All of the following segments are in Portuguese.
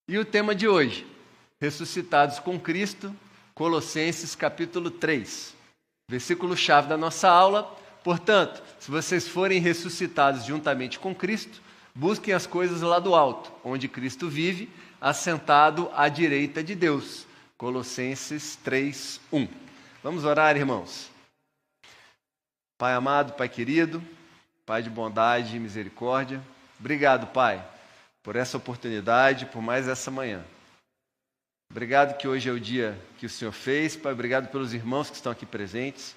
E o tema de hoje, ressuscitados com Cristo, Colossenses capítulo 3, versículo-chave da nossa aula. Portanto, se vocês forem ressuscitados juntamente com Cristo, busquem as coisas lá do alto, onde Cristo vive, assentado à direita de Deus. Colossenses 3, 1. Vamos orar, irmãos. Pai amado, Pai querido, Pai de bondade e misericórdia, obrigado, Pai, por essa oportunidade, por mais essa manhã. Obrigado que hoje é o dia que o Senhor fez, Pai, obrigado pelos irmãos que estão aqui presentes,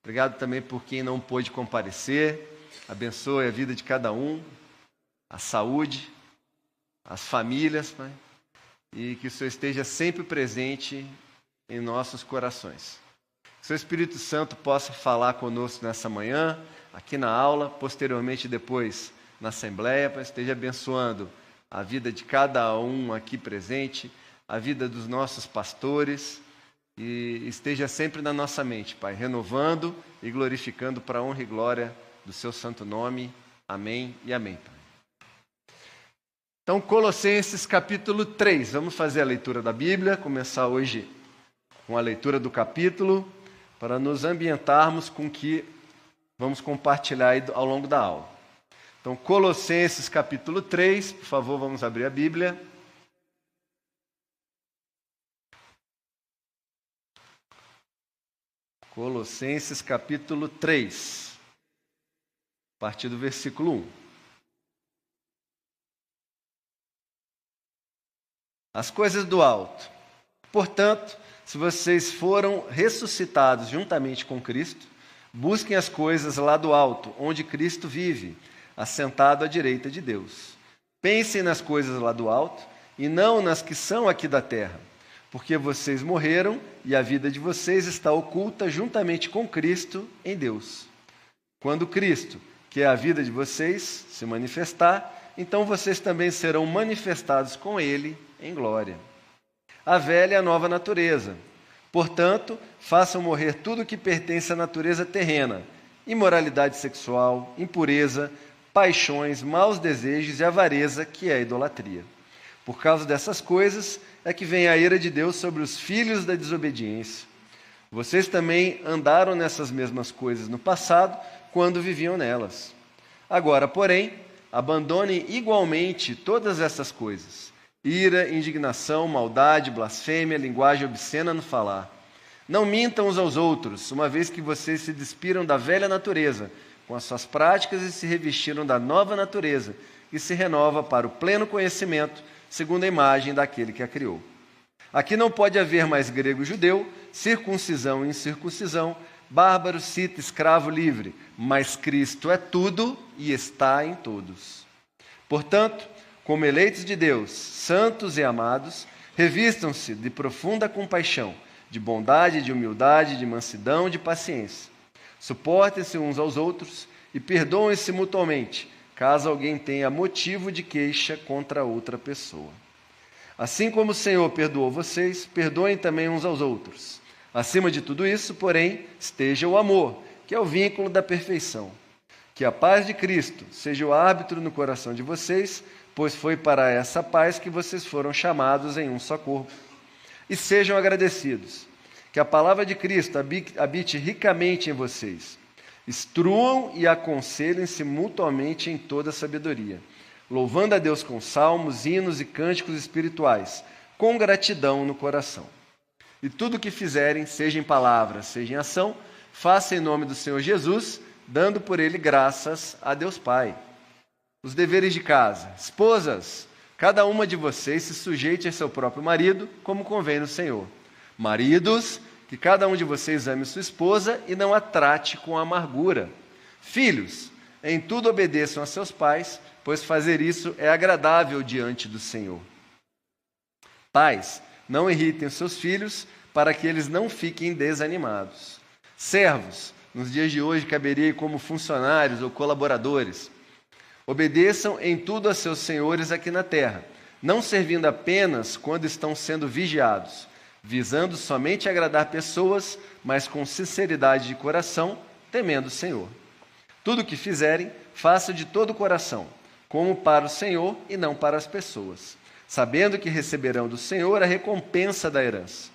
obrigado também por quem não pôde comparecer, abençoe a vida de cada um, a saúde, as famílias, Pai, e que o Senhor esteja sempre presente em nossos corações. Que o Seu Espírito Santo possa falar conosco nessa manhã, aqui na aula, posteriormente depois na Assembleia, Pai, esteja abençoando a vida de cada um aqui presente, a vida dos nossos pastores, e esteja sempre na nossa mente, Pai, renovando e glorificando para a honra e glória do Seu santo nome. Amém e amém, Pai. Então, Colossenses capítulo 3, vamos fazer a leitura da Bíblia, começar hoje com a leitura do capítulo, para nos ambientarmos com o que vamos compartilhar aí ao longo da aula. Então, Colossenses capítulo 3, por favor, vamos abrir a Bíblia. Colossenses capítulo 3, a partir do versículo 1. As coisas do alto. Portanto, se vocês foram ressuscitados juntamente com Cristo, busquem as coisas lá do alto, onde Cristo vive, assentado à direita de Deus. Pensem nas coisas lá do alto e não nas que são aqui da terra, porque vocês morreram e a vida de vocês está oculta juntamente com Cristo em Deus. Quando Cristo, que é a vida de vocês, se manifestar, então vocês também serão manifestados com Ele em glória. A velha e a nova natureza. Portanto, façam morrer tudo que pertence à natureza terrena: imoralidade sexual, impureza, paixões, maus desejos e avareza, que é a idolatria. Por causa dessas coisas é que vem a ira de Deus sobre os filhos da desobediência. Vocês também andaram nessas mesmas coisas no passado, quando viviam nelas. Agora, porém, abandonem igualmente todas essas coisas: ira, indignação, maldade, blasfêmia, linguagem obscena no falar. Não mintam uns aos outros, uma vez que vocês se despiram da velha natureza com as suas práticas e se revestiram da nova natureza, que se renova para o pleno conhecimento, segundo a imagem daquele que a criou. Aqui não pode haver mais grego e judeu, circuncisão e incircuncisão, bárbaro, cita, escravo, livre, mas Cristo é tudo e está em todos. Portanto, como eleitos de Deus, santos e amados, revistam-se de profunda compaixão, de bondade, de humildade, de mansidão, de paciência. Suportem-se uns aos outros e perdoem-se mutuamente, caso alguém tenha motivo de queixa contra outra pessoa. Assim como o Senhor perdoou vocês, perdoem também uns aos outros. Acima de tudo isso, porém, esteja o amor, que é o vínculo da perfeição. Que a paz de Cristo seja o árbitro no coração de vocês, pois foi para essa paz que vocês foram chamados em um só corpo. E sejam agradecidos. Que a palavra de Cristo habite ricamente em vocês. Instruam e aconselhem-se mutuamente em toda sabedoria, louvando a Deus com salmos, hinos e cânticos espirituais, com gratidão no coração. E tudo o que fizerem, seja em palavra, seja em ação, faça em nome do Senhor Jesus, dando por ele graças a Deus Pai. Os deveres de casa. Esposas, cada uma de vocês se sujeite a seu próprio marido, como convém no Senhor. Maridos, que cada um de vocês ame sua esposa e não a trate com amargura. Filhos, em tudo obedeçam a seus pais, pois fazer isso é agradável diante do Senhor. Pais, não irritem os seus filhos, para que eles não fiquem desanimados. Servos, nos dias de hoje caberia como funcionários ou colaboradores. Obedeçam em tudo a seus senhores aqui na terra, não servindo apenas quando estão sendo vigiados, visando somente agradar pessoas, mas com sinceridade de coração, temendo o Senhor. Tudo o que fizerem, façam de todo o coração, como para o Senhor e não para as pessoas, sabendo que receberão do Senhor a recompensa da herança.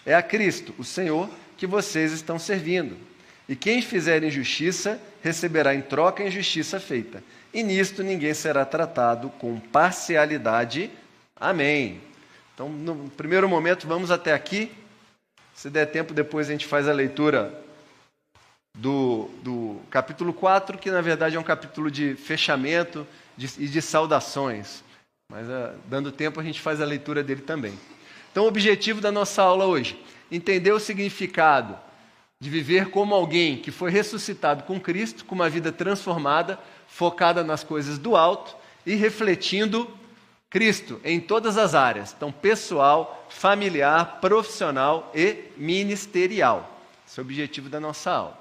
É a Cristo, o Senhor, que vocês estão servindo. E quem fizer injustiça, receberá em troca a injustiça feita. E nisto ninguém será tratado com parcialidade. Amém. Então, no primeiro momento, vamos até aqui. Se der tempo, depois a gente faz a leitura do capítulo 4, que na verdade é um capítulo de fechamento e de saudações. Mas, dando tempo, a gente faz a leitura dele também. Então, o objetivo da nossa aula hoje, entender o significado de viver como alguém que foi ressuscitado com Cristo, com uma vida transformada, focada nas coisas do alto e refletindo Cristo em todas as áreas. Então, pessoal, familiar, profissional e ministerial. Esse é o objetivo da nossa aula.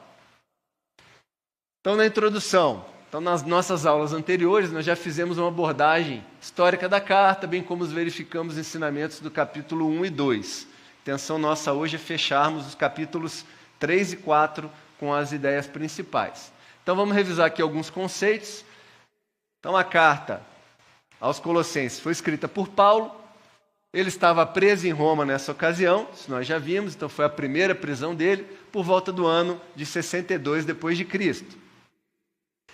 Então, na introdução, nas nossas aulas anteriores, nós já fizemos uma abordagem histórica da carta, bem como verificamos os ensinamentos do capítulo 1 e 2. A intenção nossa hoje é fecharmos os capítulos 3 e 4 com as ideias principais. Então, vamos revisar aqui alguns conceitos. Então, a carta aos Colossenses foi escrita por Paulo. Ele estava preso em Roma nessa ocasião, isso nós já vimos, então foi a primeira prisão dele, por volta do ano de 62 depois de Cristo.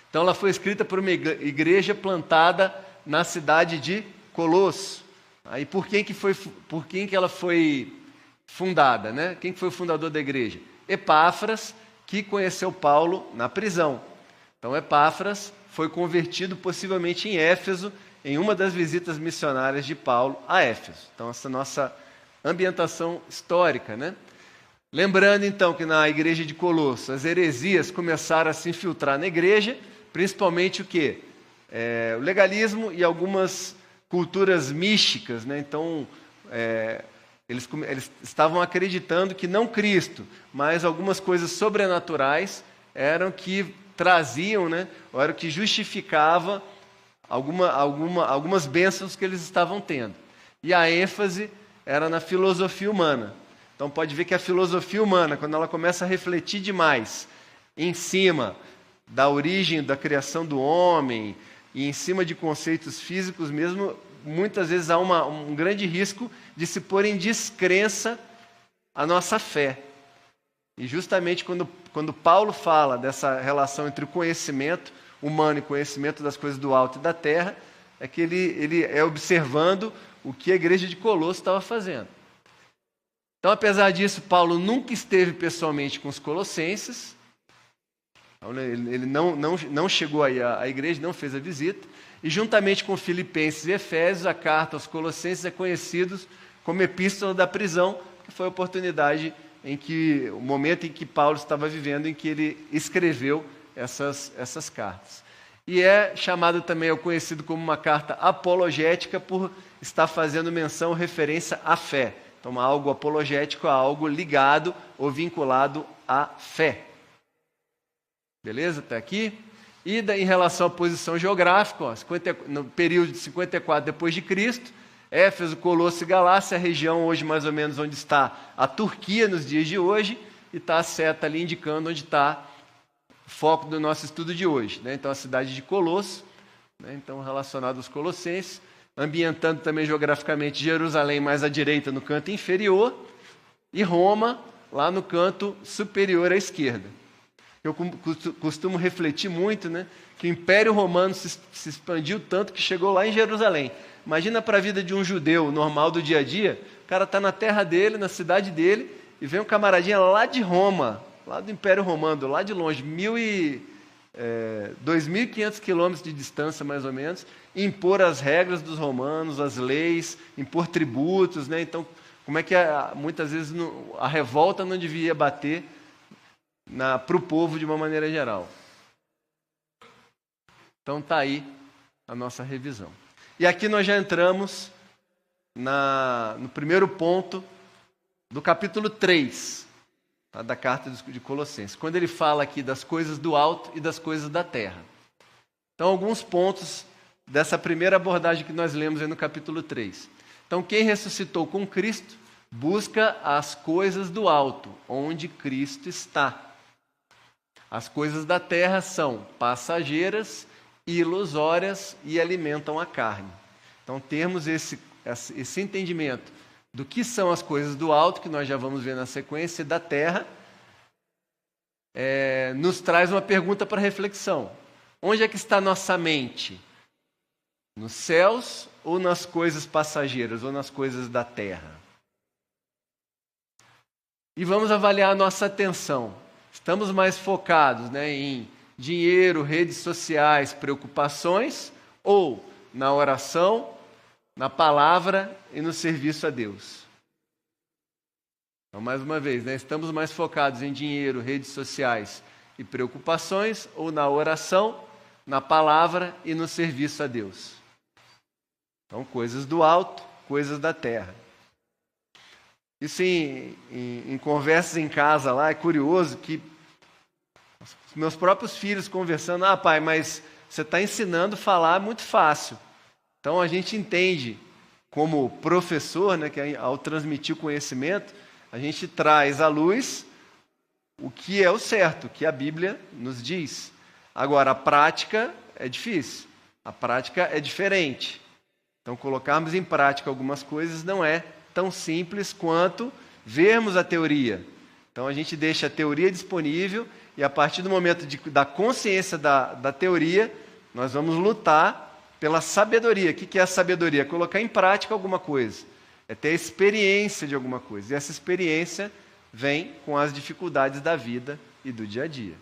Então, ela foi escrita por uma igreja plantada na cidade de Colosso. Aí, por quem que ela foi fundada, né? Quem foi o fundador da igreja? Epáfras, que conheceu Paulo na prisão. Então, Epáfras foi convertido possivelmente em Éfeso, em uma das visitas missionárias de Paulo a Éfeso. Então, essa nossa ambientação histórica, né? Lembrando, então, que na igreja de Colosso, as heresias começaram a se infiltrar na igreja, principalmente o quê? O legalismo e algumas culturas místicas, né? Então, eles estavam acreditando que não Cristo, mas algumas coisas sobrenaturais eram que traziam, né? Ou eram que justificava algumas bênçãos que eles estavam tendo. E a ênfase era na filosofia humana. Então pode ver que a filosofia humana, quando ela começa a refletir demais em cima da origem da criação do homem e em cima de conceitos físicos mesmo, muitas vezes há um grande risco de se pôr em descrença a nossa fé. E justamente quando Paulo fala dessa relação entre o conhecimento humano e conhecimento das coisas do alto e da terra, é que ele é observando o que a igreja de Colosso estava fazendo. Então, apesar disso, Paulo nunca esteve pessoalmente com os colossenses. Ele não chegou aí à igreja, não fez a visita. E juntamente com Filipenses e Efésios, a carta aos Colossenses é conhecida como Epístola da prisão, que foi a oportunidade o momento em que Paulo estava vivendo, em que ele escreveu essas cartas. E é chamado também, conhecido como uma carta apologética, por estar fazendo menção, referência à fé. Então, algo apologético a algo ligado ou vinculado à fé. Beleza? Até aqui. E em relação à posição geográfica, no período de 54 depois de Cristo, Éfeso, Colosso e Galácia, a região hoje mais ou menos onde está a Turquia nos dias de hoje, e está a seta ali indicando onde está o foco do nosso estudo de hoje, né? Então, a cidade de Colosso, né? Então, relacionado aos colossenses, ambientando também geograficamente Jerusalém mais à direita, no canto inferior, e Roma, lá no canto superior à esquerda. Eu costumo refletir muito, né, que o Império Romano se expandiu tanto que chegou lá em Jerusalém. Imagina para a vida de um judeu normal do dia a dia, o cara está na terra dele, na cidade dele, e vem um camaradinha lá de Roma, lá do Império Romano, lá de longe, 2.500 quilômetros de distância, mais ou menos, impor as regras dos romanos, as leis, impor tributos, né? Então, como é que muitas vezes a revolta não devia bater para o povo de uma maneira geral? Então, está aí a nossa revisão. E aqui nós já entramos no primeiro ponto do capítulo 3, tá, da carta de Colossenses, quando ele fala aqui das coisas do alto e das coisas da terra. Então, alguns pontos dessa primeira abordagem que nós lemos aí no capítulo 3. Então, quem ressuscitou com Cristo busca as coisas do alto, onde Cristo está. As coisas da terra são passageiras, ilusórias e alimentam a carne. Então, termos esse entendimento do que são as coisas do alto, que nós já vamos ver na sequência, da terra, nos traz uma pergunta para reflexão. Onde é que está nossa mente? Nos céus ou nas coisas passageiras, ou nas coisas da terra? E vamos avaliar a nossa atenção. Estamos mais focados, em dinheiro, redes sociais, preocupações, ou na oração, na palavra e no serviço a Deus? Então, mais uma vez, estamos mais focados em dinheiro, redes sociais e preocupações, ou na oração, na palavra e no serviço a Deus? Então, coisas do alto, coisas da terra. Isso em conversas em casa lá, é curioso que os meus próprios filhos conversando, pai, mas você está ensinando a falar muito fácil. Então a gente entende, como professor, que ao transmitir o conhecimento, a gente traz à luz o que é o certo, o que a Bíblia nos diz. Agora, a prática é difícil, a prática é diferente. Então, colocarmos em prática algumas coisas não é tão simples quanto vermos a teoria. Então, a gente deixa a teoria disponível e, a partir do momento da consciência da teoria, nós vamos lutar pela sabedoria. O que é a sabedoria? Colocar em prática alguma coisa. É ter a experiência de alguma coisa. E essa experiência vem com as dificuldades da vida e do dia a dia.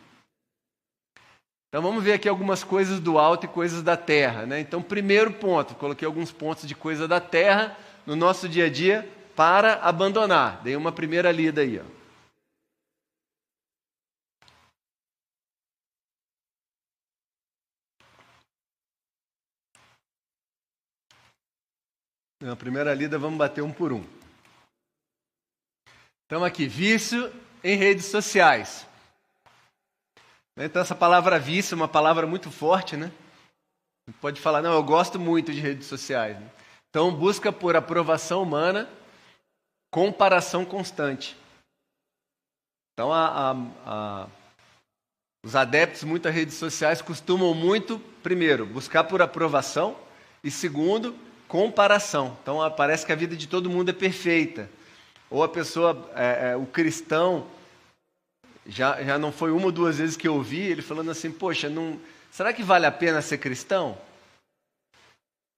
Então vamos ver aqui algumas coisas do alto e coisas da terra. Então, primeiro ponto, coloquei alguns pontos de coisa da terra no nosso dia a dia para abandonar. Dei uma primeira lida aí. Na primeira lida, vamos bater um por um. Então aqui, vício em redes sociais. Então essa palavra vício é uma palavra muito forte, Pode falar, não, eu gosto muito de redes sociais. Então busca por aprovação humana, comparação constante. Então os adeptos muito a redes sociais costumam muito, primeiro, buscar por aprovação e segundo, comparação. Então parece que a vida de todo mundo é perfeita. Ou a pessoa, o cristão, já não foi uma ou duas vezes que eu ouvi ele falando assim, poxa, será que vale a pena ser cristão?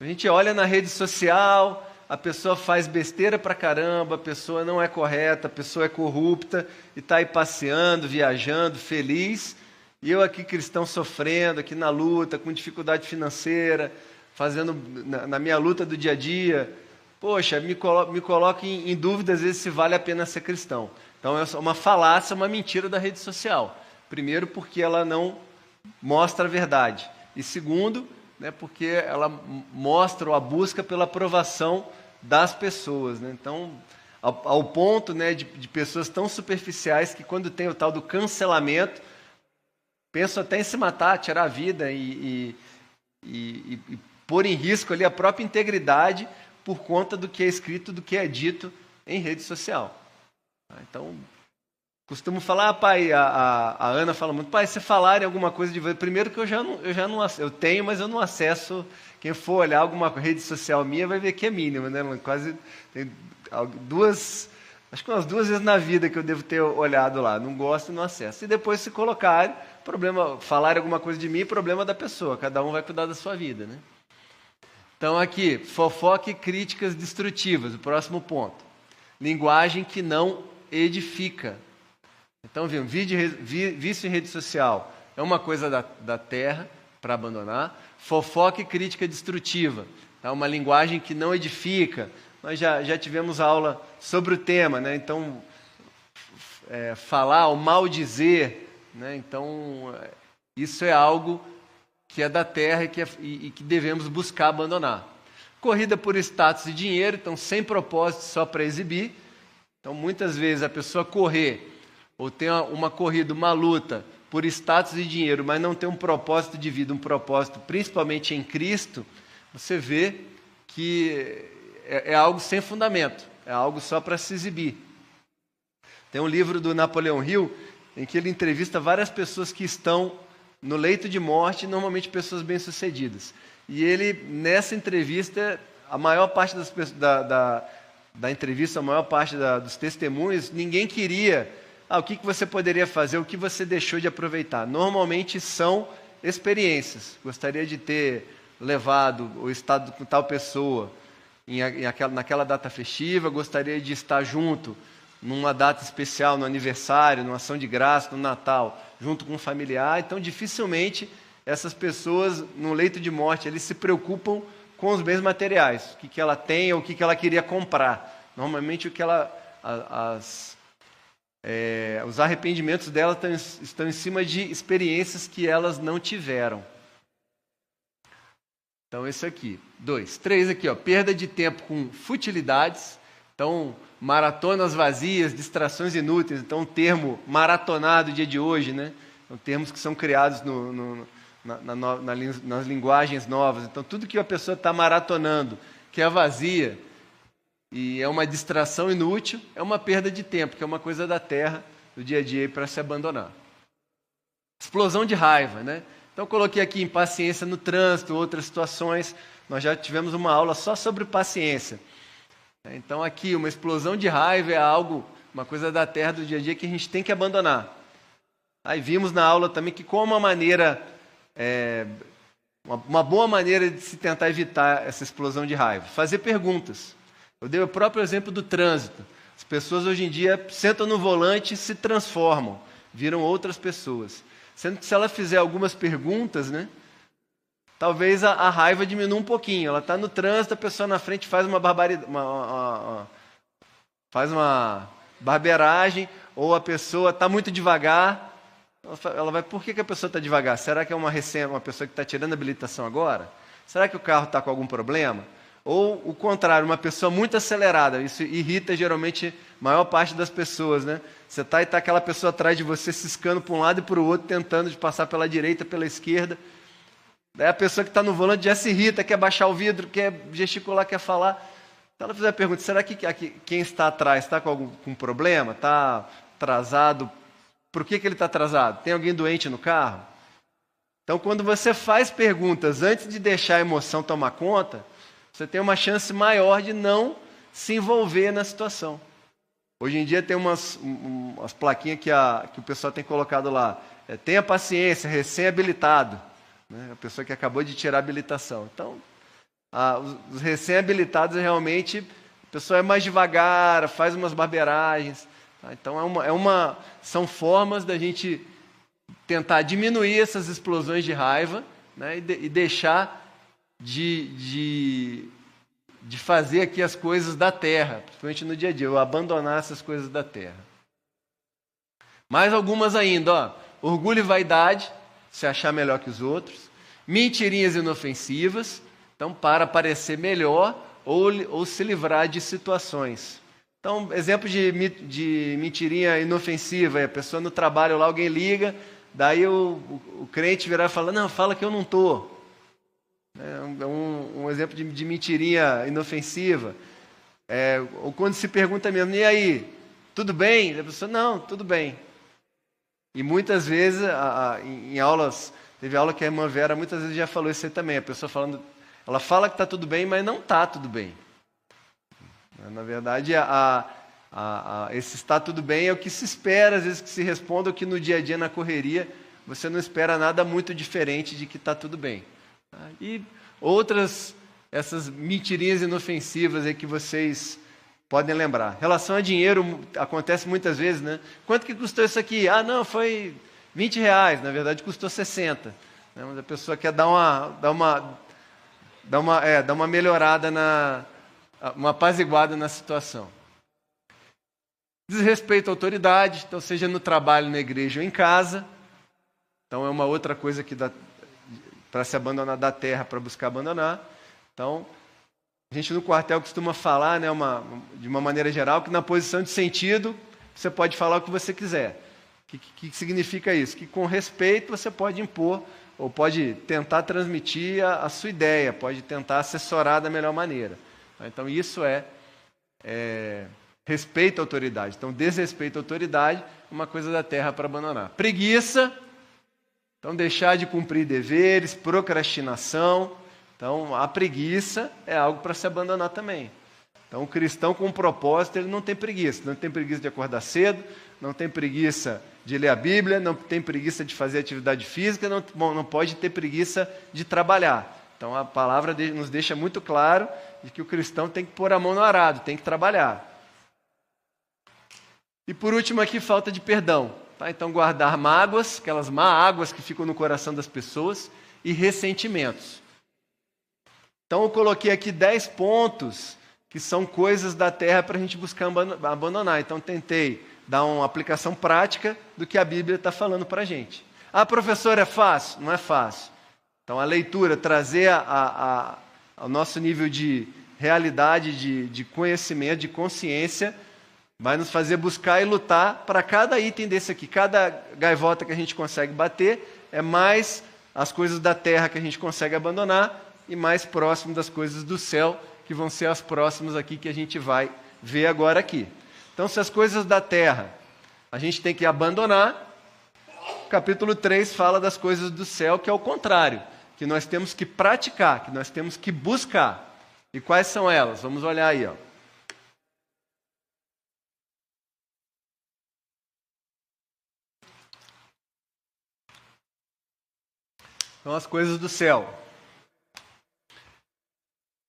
A gente olha na rede social, a pessoa faz besteira pra caramba, a pessoa não é correta, a pessoa é corrupta, e está aí passeando, viajando, feliz, e eu aqui cristão sofrendo, aqui na luta, com dificuldade financeira, fazendo na minha luta do dia a dia. Poxa, me coloca em dúvida às vezes se vale a pena ser cristão. Então é uma falácia, uma mentira da rede social. Primeiro, porque ela não mostra a verdade. E segundo, porque ela mostra a busca pela aprovação das pessoas. Então, ao ponto de pessoas tão superficiais que quando tem o tal do cancelamento, pensam até em se matar, tirar a vida e pôr em risco ali a própria integridade por conta do que é escrito, do que é dito em rede social. Então, costumo falar, pai, a Ana fala muito, pai, se falarem alguma coisa de... Primeiro que eu tenho, mas eu não acesso. Quem for olhar alguma rede social minha vai ver que é mínima, Quase tem acho que umas 2 vezes na vida que eu devo ter olhado lá. Não gosto e não acesso. E depois, se colocarem, falarem alguma coisa de mim, problema da pessoa. Cada um vai cuidar da sua vida, Então aqui, fofoca e críticas destrutivas, o próximo ponto. Linguagem que não edifica. Então, vício em rede social é uma coisa da terra para abandonar. Fofoca e crítica destrutiva. Tá? Uma linguagem que não edifica. Nós já tivemos aula sobre o tema, Então, falar, o maldizer, Então, isso é algo que é da terra e que devemos buscar abandonar. Corrida por status e dinheiro, então sem propósito, só para exibir. Então, muitas vezes a pessoa correr, ou ter uma corrida, uma luta por status e dinheiro, mas não ter um propósito de vida, um propósito principalmente em Cristo, você vê que é algo sem fundamento, é algo só para se exibir. Tem um livro do Napoleão Hill, em que ele entrevista várias pessoas que estão no leito de morte, normalmente pessoas bem-sucedidas. E ele, nessa entrevista, a maior parte da entrevista, a maior parte dos testemunhos, ninguém queria, o que você poderia fazer, o que você deixou de aproveitar. Normalmente são experiências. Gostaria de ter levado ou estado com tal pessoa naquela data festiva, gostaria de estar junto numa data especial, no aniversário, numa ação de graça, no Natal, junto com um familiar. Então, dificilmente, essas pessoas, no leito de morte, eles se preocupam com os bens materiais, o que ela tem ou o que ela queria comprar. Normalmente, os arrependimentos dela estão em cima de experiências que elas não tiveram. Então, isso aqui. 2. 3 aqui, perda de tempo com futilidades. Então, maratonas vazias, distrações inúteis. Então, um termo maratonar do dia de hoje, né? São termos que são criados nas linguagens novas. Então, tudo que a pessoa está maratonando, que é vazia e é uma distração inútil, é uma perda de tempo, que é uma coisa da terra, do dia a dia, para se abandonar. Explosão de raiva, né? Então, coloquei aqui impaciência no trânsito, outras situações. Nós já tivemos uma aula só sobre paciência. Então, aqui, uma explosão de raiva é uma coisa da terra do dia a dia que a gente tem que abandonar. Aí vimos na aula também que uma boa maneira de se tentar evitar essa explosão de raiva, fazer perguntas. Eu dei o próprio exemplo do trânsito. As pessoas hoje em dia sentam no volante e se transformam, viram outras pessoas. Sendo que se ela fizer algumas perguntas, né, talvez a raiva diminua um pouquinho. Ela está no trânsito, a pessoa na frente faz uma barbaridade, faz uma barbeiragem, ou a pessoa está muito devagar. Ela vai, por que a pessoa está devagar? Será que é uma pessoa que está tirando a habilitação agora? Será que o carro está com algum problema? Ou o contrário, uma pessoa muito acelerada. Isso irrita geralmente a maior parte das pessoas, né? Você está e está aquela pessoa atrás de você ciscando para um lado e para o outro, tentando de passar pela direita, pela esquerda. Daí a pessoa que está no volante já se irrita, quer baixar o vidro, quer gesticular, quer falar. Então ela fizer a pergunta, será que quem está atrás está com algum problema? Está atrasado? Por que ele está atrasado? Tem alguém doente no carro? Então, quando você faz perguntas antes de deixar a emoção tomar conta, você tem uma chance maior de não se envolver na situação. Hoje em dia tem umas plaquinhas que o pessoal tem colocado lá. Tenha paciência, recém-habilitado. Né? A pessoa que acabou de tirar a habilitação. Então, os recém-habilitados realmente, a pessoa é mais devagar, faz umas barbeiragens. Tá? Então, são formas da gente tentar diminuir essas explosões de raiva, né? e deixar de fazer aqui as coisas da terra, principalmente no dia a dia, ou abandonar essas coisas da terra. Mais algumas ainda, orgulho e vaidade, se achar melhor que os outros, mentirinhas inofensivas, então para parecer melhor ou se livrar de situações. Então, exemplo de mentirinha inofensiva, a pessoa no trabalho lá, alguém liga, daí o crente virar e falar, não, fala que eu não estou. É um exemplo de mentirinha inofensiva. Ou quando se pergunta mesmo, e aí, tudo bem? A pessoa, não, tudo bem. E muitas vezes, em aulas, teve aula que a irmã Vera muitas vezes já falou isso aí também, a pessoa falando, ela fala que está tudo bem, mas não está tudo bem. Na verdade, esse está tudo bem é o que se espera, às vezes que se responda, o que no dia a dia, na correria, você não espera nada muito diferente de que está tudo bem. E outras, essas mentirinhas inofensivas aí que vocês podem lembrar. Relação a dinheiro, acontece muitas vezes, né? Quanto que custou isso aqui? Não, foi R$20, na verdade custou 60. Né? Mas a pessoa quer dar uma melhorada, uma apaziguada na situação. Desrespeito à autoridade, então seja no trabalho, na igreja ou em casa. Então é uma outra coisa que dá para se abandonar da terra, para buscar abandonar. Então, a gente no quartel costuma falar, né, de uma maneira geral, que na posição de sentido você pode falar o que você quiser. O que significa isso? Que com respeito você pode impor, ou pode tentar transmitir a sua ideia, pode tentar assessorar da melhor maneira. Então, isso é respeito à autoridade. Então, desrespeito à autoridade é uma coisa da terra para abandonar. Preguiça. Então, deixar de cumprir deveres, procrastinação. Então, a preguiça é algo para se abandonar também. Então, o cristão com um propósito, ele não tem preguiça. Não tem preguiça de acordar cedo, não tem preguiça de ler a Bíblia, não tem preguiça de fazer atividade física, não pode ter preguiça de trabalhar. Então, a palavra nos deixa muito claro de que o cristão tem que pôr a mão no arado, tem que trabalhar. E por último aqui, falta de perdão. Tá? Então, guardar mágoas, aquelas mágoas que ficam no coração das pessoas, e ressentimentos. Então, eu coloquei aqui 10 pontos que são coisas da terra para a gente buscar abandonar. Então, tentei dar uma aplicação prática do que a Bíblia está falando para a gente. Ah, professor, é fácil? Não é fácil. Então, a leitura, trazer ao nosso nível de realidade, de conhecimento, de consciência, vai nos fazer buscar e lutar para cada item desse aqui. Cada gaivota que a gente consegue bater é mais as coisas da terra que a gente consegue abandonar e mais próximo das coisas do céu, que vão ser as próximas aqui que a gente vai ver agora aqui. Então, se as coisas da terra a gente tem que abandonar, o capítulo 3 fala das coisas do céu, que é o contrário, que nós temos que praticar, que nós temos que buscar. E quais são elas? Vamos olhar aí, ó. São as coisas do céu.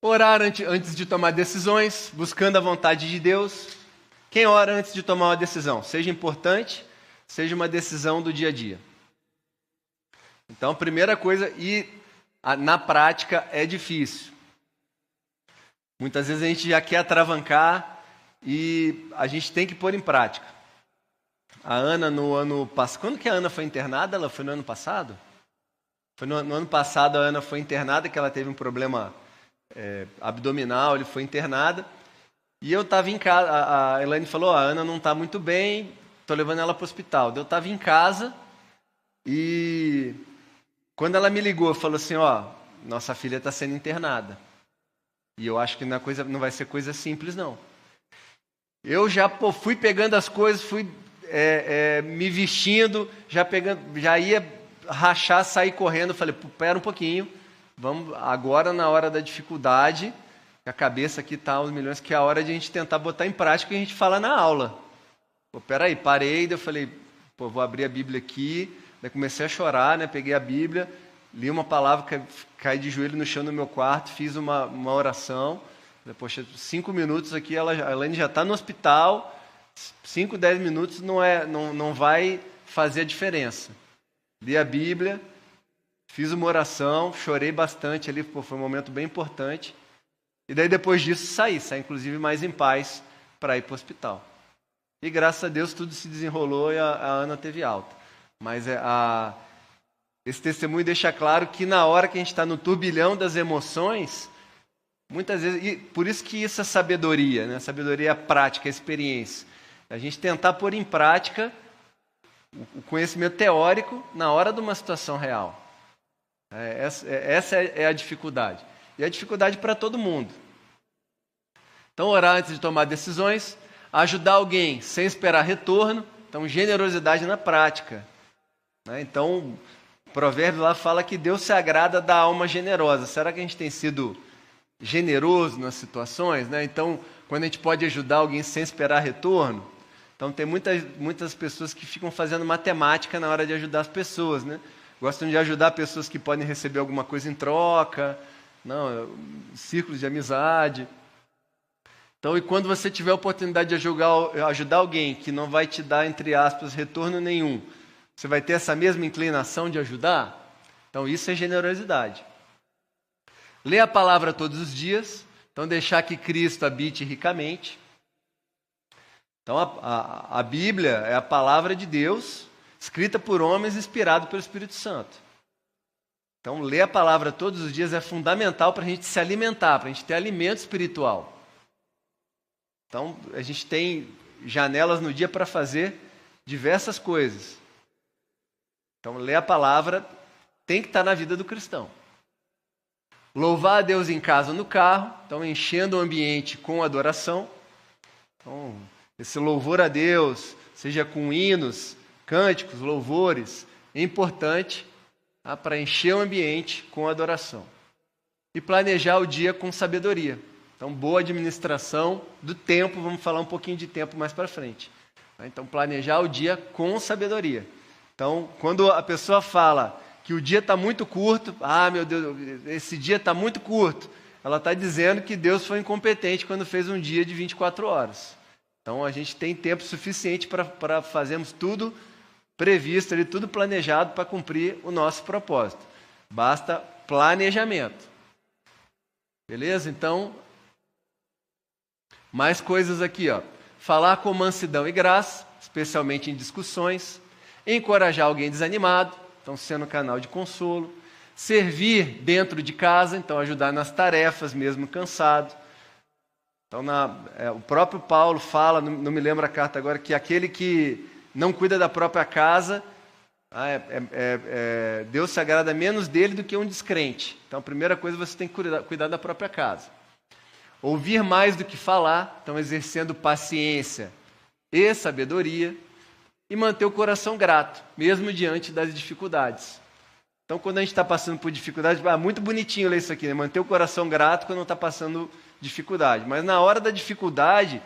Orar antes de tomar decisões, buscando a vontade de Deus. Quem ora antes de tomar uma decisão? Seja importante, seja uma decisão do dia a dia. Então, a primeira coisa, e na prática é difícil. Muitas vezes a gente já quer atravancar e a gente tem que pôr em prática. A Ana, no ano passado... Quando que a Ana foi internada? Ela foi no ano passado? Foi no ano passado a Ana foi internada, que ela teve um problema abdominal, ele foi internada. E eu estava em casa, a Elaine falou, a Ana não está muito bem, estou levando ela para o hospital. Eu estava em casa e quando ela me ligou, falou assim, nossa filha está sendo internada. E eu acho que não vai ser coisa simples, não. Eu já fui pegando as coisas, fui me vestindo, já ia rachar, sair correndo. Falei, pera um pouquinho, vamos agora na hora da dificuldade, a cabeça aqui está aos milhões, que é a hora de a gente tentar botar em prática o que a gente fala na aula. Peraí, parei, daí eu falei, vou abrir a Bíblia aqui, daí comecei a chorar, né? Peguei a Bíblia, li uma palavra, caí de joelho no chão do meu quarto, fiz uma oração. Poxa, 5 minutos aqui, a Elaine já está no hospital, 5, 10 minutos não vai fazer a diferença. Li a Bíblia, fiz uma oração, chorei bastante ali, foi um momento bem importante. E daí depois disso saí inclusive mais em paz para ir para o hospital. E graças a Deus tudo se desenrolou e a Ana teve alta. Mas esse testemunho deixa claro que na hora que a gente está no turbilhão das emoções, muitas vezes, e por isso que isso é sabedoria, né? Sabedoria prática, experiência. A gente tentar pôr em prática o conhecimento teórico na hora de uma situação real. Essa é a dificuldade. E a dificuldade para todo mundo. Então, orar antes de tomar decisões, ajudar alguém sem esperar retorno. Então, generosidade na prática. Então, o provérbio lá fala que Deus se agrada da alma generosa. Será que a gente tem sido generoso nas situações? Então, quando a gente pode ajudar alguém sem esperar retorno? Então, tem muitas pessoas que ficam fazendo matemática na hora de ajudar as pessoas, né? Gostam de ajudar pessoas que podem receber alguma coisa em troca, círculos de amizade. Então, e quando você tiver a oportunidade de ajudar alguém que não vai te dar, entre aspas, retorno nenhum, você vai ter essa mesma inclinação de ajudar? Então, isso é generosidade. Ler a palavra todos os dias, então deixar que Cristo habite ricamente. Então, a Bíblia é a palavra de Deus, escrita por homens, inspirado pelo Espírito Santo. Então, ler a palavra todos os dias é fundamental para a gente se alimentar, para a gente ter alimento espiritual. Então, a gente tem janelas no dia para fazer diversas coisas. Então, ler a palavra tem que estar na vida do cristão. Louvar a Deus em casa ou no carro, então enchendo o ambiente com adoração. Então, esse louvor a Deus, seja com hinos, cânticos, louvores, é importante para encher o ambiente com adoração. e planejar o dia com sabedoria. Então, boa administração do tempo, vamos falar um pouquinho de tempo mais para frente. Então, planejar o dia com sabedoria. Então, quando a pessoa fala que o dia está muito curto, meu Deus, esse dia está muito curto, ela está dizendo que Deus foi incompetente quando fez um dia de 24 horas. Então, a gente tem tempo suficiente para fazermos tudo previsto, ali, tudo planejado para cumprir o nosso propósito. Basta planejamento. Beleza? Então, mais coisas aqui, ó. Falar com mansidão e graça, especialmente em discussões. Encorajar alguém desanimado, então sendo canal de consolo. Servir dentro de casa, então ajudar nas tarefas, mesmo cansado. Então, o próprio Paulo fala, não me lembro a carta agora, que aquele que não cuida da própria casa, Deus se agrada menos dele do que um descrente. Então, a primeira coisa, você tem que cuidar da própria casa. Ouvir mais do que falar, então exercendo paciência e sabedoria. E manter o coração grato, mesmo diante das dificuldades. Então, quando a gente está passando por dificuldade, muito bonitinho ler isso aqui, né? Manter o coração grato quando não está passando dificuldade. Mas na hora da dificuldade,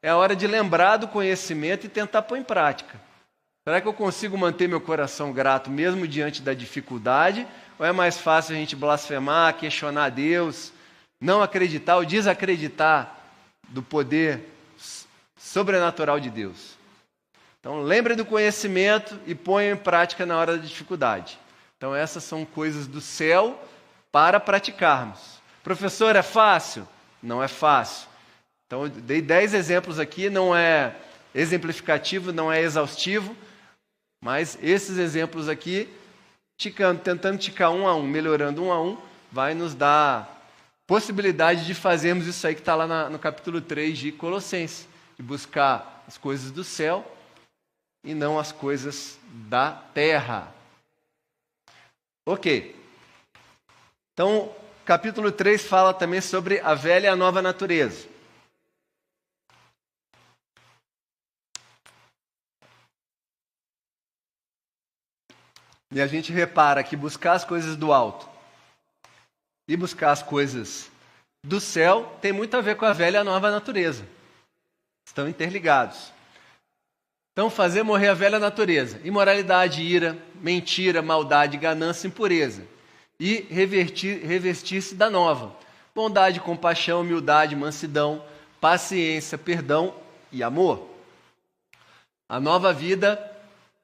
é a hora de lembrar do conhecimento e tentar pôr em prática. Será que eu consigo manter meu coração grato mesmo diante da dificuldade? Ou é mais fácil a gente blasfemar, questionar Deus, não acreditar ou desacreditar do poder sobrenatural de Deus? Então, lembre do conhecimento e ponha em prática na hora da dificuldade. Então, essas são coisas do céu para praticarmos. Professor, é fácil? Não é fácil. Então, eu dei 10 exemplos aqui, não é exemplificativo, não é exaustivo, mas esses exemplos aqui, tentando ticar um a um, melhorando um a um, vai nos dar possibilidade de fazermos isso aí que está lá no capítulo 3 de Colossenses, de buscar as coisas do céu e não as coisas da terra. Ok. Então, capítulo 3 fala também sobre a velha e a nova natureza. E a gente repara que buscar as coisas do alto e buscar as coisas do céu tem muito a ver com a velha e a nova natureza. Estão interligados. Então, fazer morrer a velha natureza, imoralidade, ira, mentira, maldade, ganância, impureza. E revestir-se da nova. Bondade, compaixão, humildade, mansidão, paciência, perdão e amor. A nova vida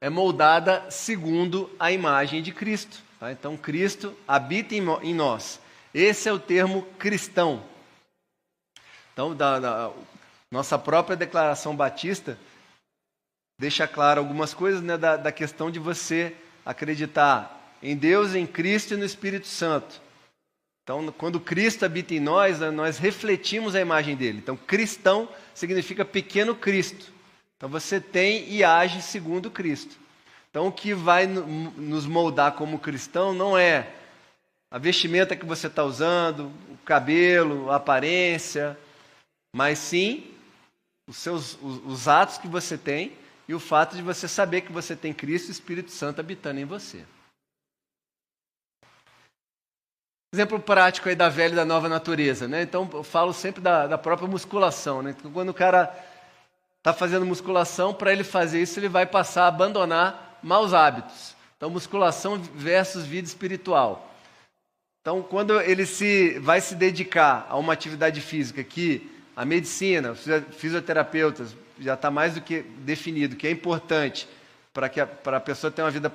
é moldada segundo a imagem de Cristo. Tá? Então, Cristo habita em nós. Esse é o termo cristão. Então, da nossa própria declaração batista deixa claro algumas coisas, né, da questão de você acreditar em Deus, em Cristo e no Espírito Santo. Então, quando Cristo habita em nós, nós refletimos a imagem dele. Então, cristão significa pequeno Cristo. Então, você tem e age segundo Cristo. Então, o que vai nos moldar como cristão não é a vestimenta que você está usando, o cabelo, a aparência, mas sim os atos que você tem e o fato de você saber que você tem Cristo e o Espírito Santo habitando em você. Exemplo prático aí da velha e da nova natureza, né? Então, eu falo sempre da própria musculação, né? Então, quando o cara está fazendo musculação, para ele fazer isso, ele vai passar a abandonar maus hábitos. Então, musculação versus vida espiritual. Então, quando ele vai se dedicar a uma atividade física que a medicina, os fisioterapeutas, já está mais do que definido, que é importante para a pessoa ter uma vida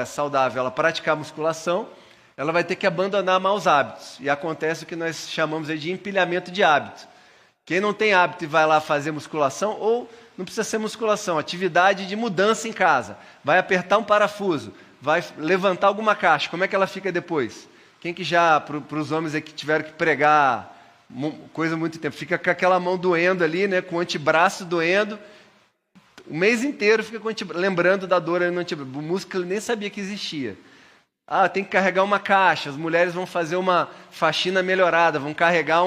saudável, ela praticar musculação, ela vai ter que abandonar maus hábitos. E acontece o que nós chamamos aí de empilhamento de hábitos. Quem não tem hábito e vai lá fazer musculação, ou não precisa ser musculação, atividade de mudança em casa, vai apertar um parafuso, vai levantar alguma caixa, como é que ela fica depois? Quem que já, para os homens aí que tiveram que pregar coisa muito tempo, fica com aquela mão doendo ali, né, com o antebraço doendo, o mês inteiro fica lembrando da dor ali no antebraço, o músculo ele nem sabia que existia. Tem que carregar uma caixa, as mulheres vão fazer uma faxina melhorada, vão carregar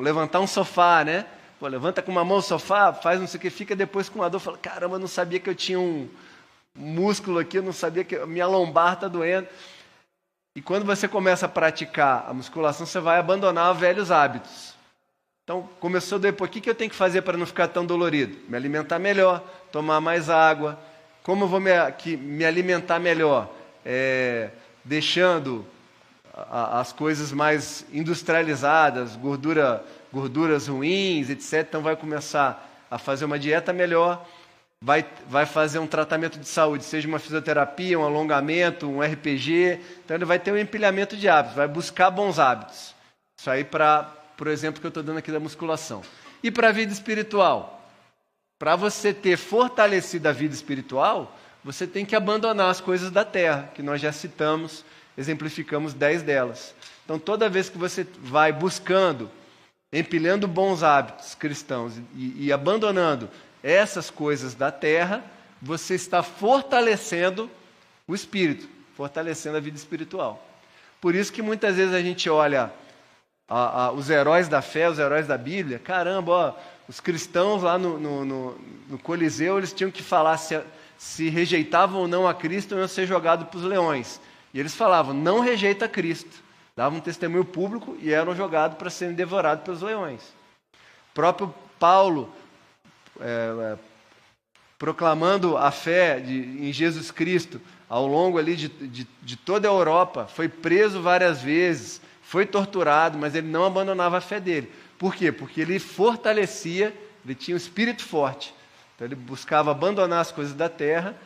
levantar um sofá, né? Pô, levanta com uma mão o sofá, faz não sei o que, fica depois com a dor, fala, caramba, eu não sabia que eu tinha um músculo aqui, eu não sabia que minha lombar está doendo. E quando você começa a praticar a musculação, você vai abandonar velhos hábitos. Então, começou a doer, o que eu tenho que fazer para não ficar tão dolorido? Me alimentar melhor, tomar mais água. Como eu vou me alimentar melhor? Deixando as coisas mais industrializadas, gorduras ruins, etc. Então, vai começar a fazer uma dieta melhor. Vai fazer um tratamento de saúde, seja uma fisioterapia, um alongamento, um RPG. Então, ele vai ter um empilhamento de hábitos, vai buscar bons hábitos. Isso aí por exemplo, que eu estou dando aqui da musculação. E para a vida espiritual? Para você ter fortalecido a vida espiritual, você tem que abandonar as coisas da terra, que nós já citamos, exemplificamos 10 delas. Então, toda vez que você vai buscando, empilhando bons hábitos cristãos e abandonando essas coisas da terra, você está fortalecendo o espírito, fortalecendo a vida espiritual. Por isso que muitas vezes a gente olha os heróis da fé, os heróis da Bíblia, caramba, os cristãos lá no Coliseu, eles tinham que falar se rejeitavam ou não a Cristo, ou iam ser jogados para os leões. E eles falavam, não rejeita Cristo. Davam um testemunho público e eram jogados para serem devorados pelos leões. O próprio Paulo, proclamando a fé em Jesus Cristo ao longo ali de toda a Europa, foi preso várias vezes, foi torturado, mas ele não abandonava a fé dele. Por quê? Porque ele fortalecia, ele tinha um espírito forte. Então ele buscava abandonar as coisas da terra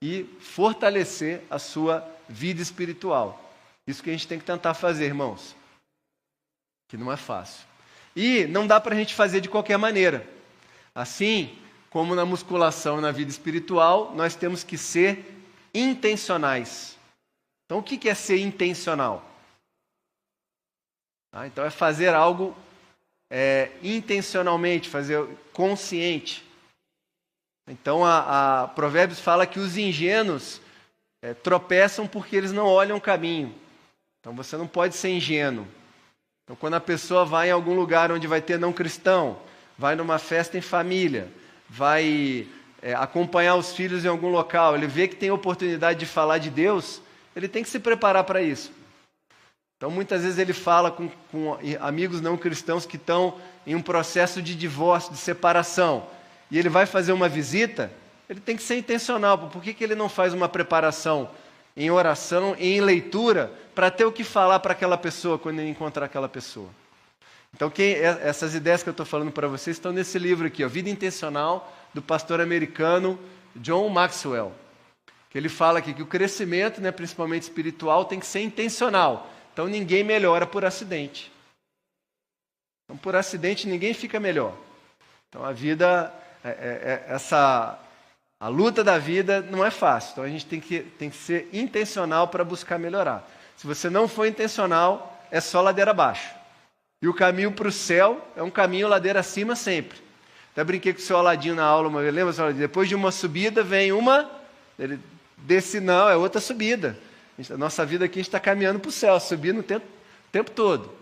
e fortalecer a sua vida espiritual. Isso que a gente tem que tentar fazer, irmãos. Que não é fácil. E não dá para a gente fazer de qualquer maneira. Assim como na musculação e na vida espiritual, nós temos que ser intencionais. Então, o que é ser intencional? Então, é fazer algo intencionalmente, fazer consciente. Então, a Provérbios fala que os ingênuos tropeçam porque eles não olham o caminho. Então, você não pode ser ingênuo. Então, quando a pessoa vai em algum lugar onde vai ter não cristão, vai numa festa em família, vai acompanhar os filhos em algum local, ele vê que tem oportunidade de falar de Deus, ele tem que se preparar para isso. Então, muitas vezes ele fala com amigos não cristãos que estão em um processo de divórcio, de separação, e ele vai fazer uma visita, ele tem que ser intencional. Por que ele não faz uma preparação em oração e em leitura para ter o que falar para aquela pessoa quando ele encontrar aquela pessoa? Então, essas ideias que eu estou falando para vocês estão nesse livro aqui, Vida Intencional, do pastor americano John Maxwell. Que ele fala aqui que o crescimento, principalmente espiritual, tem que ser intencional. Então, ninguém melhora por acidente. Então, por acidente, ninguém fica melhor. Então, a vida, a luta da vida não é fácil. Então, a gente tem que ser intencional para buscar melhorar. Se você não for intencional, é só ladeira abaixo. E o caminho para o céu é um caminho ladeira acima sempre. Até brinquei com o seu Aladinho na aula, mas lembra, seu Aladinho? Depois de uma subida vem uma, ele desce não, é outra subida. A nossa vida aqui a gente está caminhando para o céu, subindo o tempo todo.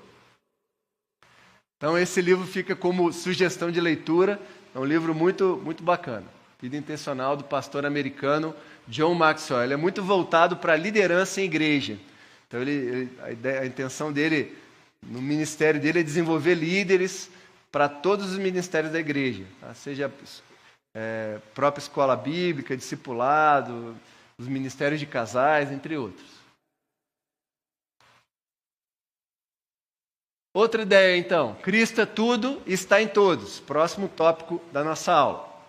Então esse livro fica como sugestão de leitura, é um livro muito, muito bacana. Vida Intencional, do pastor americano John Maxwell. Ele é muito voltado para a liderança em igreja. Então a intenção dele, no ministério dele, é desenvolver líderes para todos os ministérios da igreja, tá? Seja própria escola bíblica, discipulado, os ministérios de casais, entre outros. Outra ideia, então. Cristo é tudo e está em todos. Próximo tópico da nossa aula.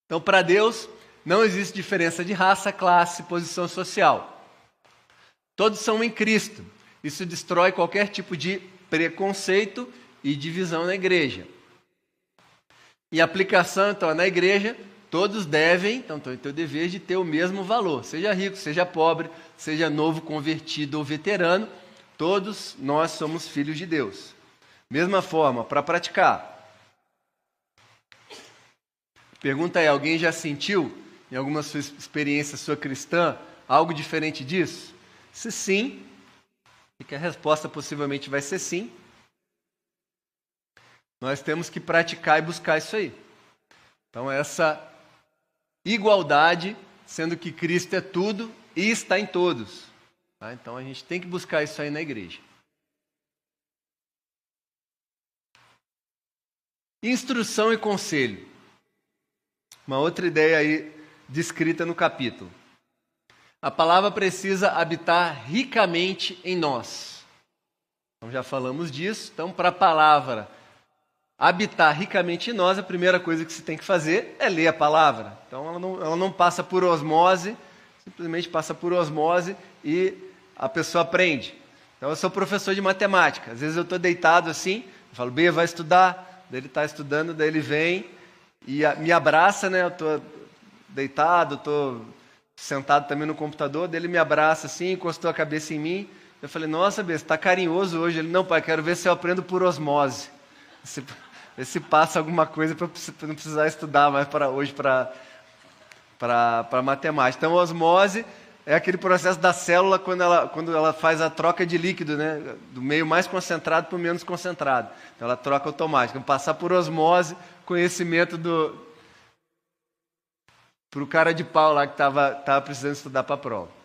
Então, para Deus, não existe diferença de raça, classe, posição social. Todos são em Cristo. Isso destrói qualquer tipo de preconceito e divisão na igreja. E a aplicação, então, na igreja, todos devem, então tem o dever de ter o mesmo valor. Seja rico, seja pobre, seja novo convertido ou veterano, todos nós somos filhos de Deus. Mesma forma, para praticar. Pergunta é, alguém já sentiu, em alguma sua experiência sua cristã, algo diferente disso? Se sim, e que a resposta possivelmente vai ser sim, nós temos que praticar e buscar isso aí. Então, essa igualdade, sendo que Cristo é tudo e está em todos. Tá? Então a gente tem que buscar isso aí na igreja. Instrução e conselho. Uma outra ideia aí descrita no capítulo. A palavra precisa habitar ricamente em nós. Então já falamos disso. Então, para a palavra habitar ricamente em nós, a primeira coisa que se tem que fazer é ler a palavra. Então ela não passa por osmose, simplesmente passa por osmose e a pessoa aprende. Então eu sou professor de matemática. Às vezes eu estou deitado assim, eu falo, Bia, vai estudar. Daí ele está estudando, daí ele vem e me abraça, né? Eu estou deitado, estou sentado também no computador, daí ele me abraça assim, encostou a cabeça em mim. Eu falei, nossa, Bia, você está carinhoso hoje. Ele, não, pai, quero ver se eu aprendo por osmose. Ver se passa alguma coisa para não precisar estudar mais hoje para matemática. Então, a osmose é aquele processo da célula quando ela faz a troca de líquido, né? Do meio mais concentrado para o menos concentrado. Então, ela troca automática. Passar por osmose, conhecimento para o cara de pau lá que estava precisando estudar para a prova.